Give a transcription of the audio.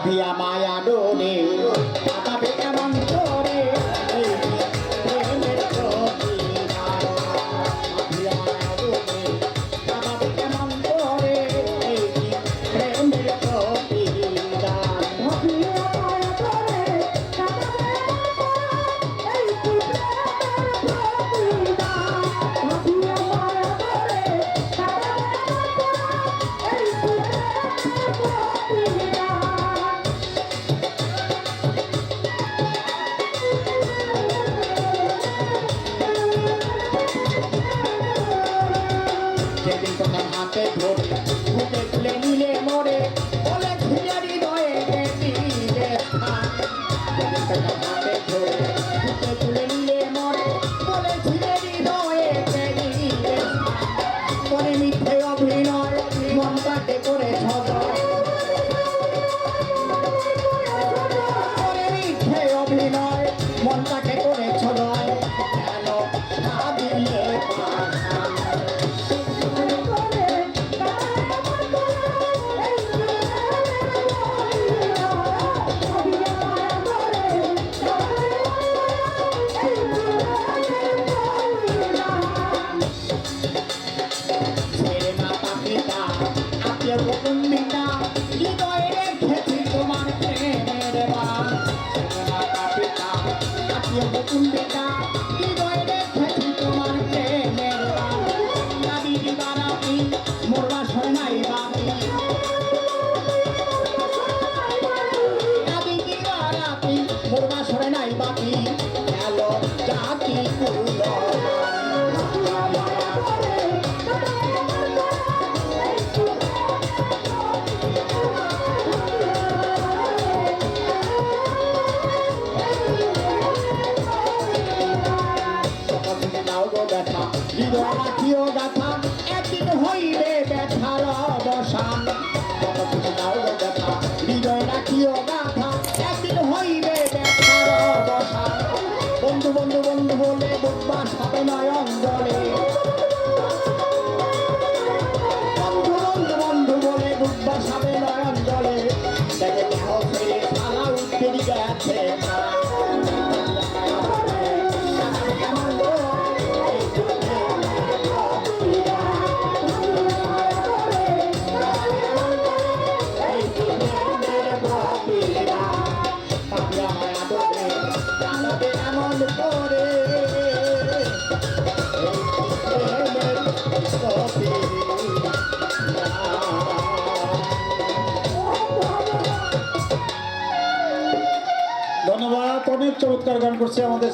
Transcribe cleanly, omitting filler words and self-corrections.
ভাবিয়া মায়া ডোরে কাঁদাবে এমন করে এই প্রেমের প্রতিদান। ভাবিয়া মায়া ডোরে কাঁদাবে এমন করে এই প্রেমের প্রতিদান। ভাবিয়া মায়া করে কাঁদাবে এই প্রেমের প্রতিদান। ভাবিয়া মায়া করে কাঁদাবে এই প্রেমের প্রতিদান। যেদিন তোমার হাতে ধরে বুকে তুলে নিলে মোরে বলে ছিঁড়ে হৃদয়ে দিলে স্থান। যেদিন তোমার হাতে ধরে বুকে তুলে নিলে মোরে বলে ছিঁড়ে হৃদয়ে দিলে স্থান। মনে মিথ্যে অভিনয় মনটাকে করে ঝগড়, মনে মিথ্যে অভিনয় মনটাকে করে ছড়ায় কেন না দিলে পাশান। ছেড়ে মাতা পিতা আত্মীয় কুটুম্বিতা হৃদয়ে রেখেছি তোমার প্রেমের বান। ছেড়ে মাতা পিতা আত্মীয় কুটুম্বিতা হৃদয়ে রেখেছি তোমার প্রেমের বান। দাবি দিবারাতি মোর বাসর নাই বাকি, দাবি দিবারাতি মোর বাসর নাই বাকি গেল জাতি কুলো। ব্যথা হৃদয় রাখিও গাথা একদিন হইবে ব্যথার অবসান। কত কিছু দাও গো ব্যথা হৃদয় রাখিও গাথা একদিন হইবে ব্যথার অবসান। বন্ধু বন্ধু বন্ধু বলে বুধবার সাথে নয়ন জলে, বন্ধু বন্ধু বন্ধু বলে বুধবার সাথে নয়ন জলে দেখে দেহ ছেড়ে সারা উত্তর গেছে তারা। ধন্যবাদ। অনেক চমৎকার গান করছে আমাদের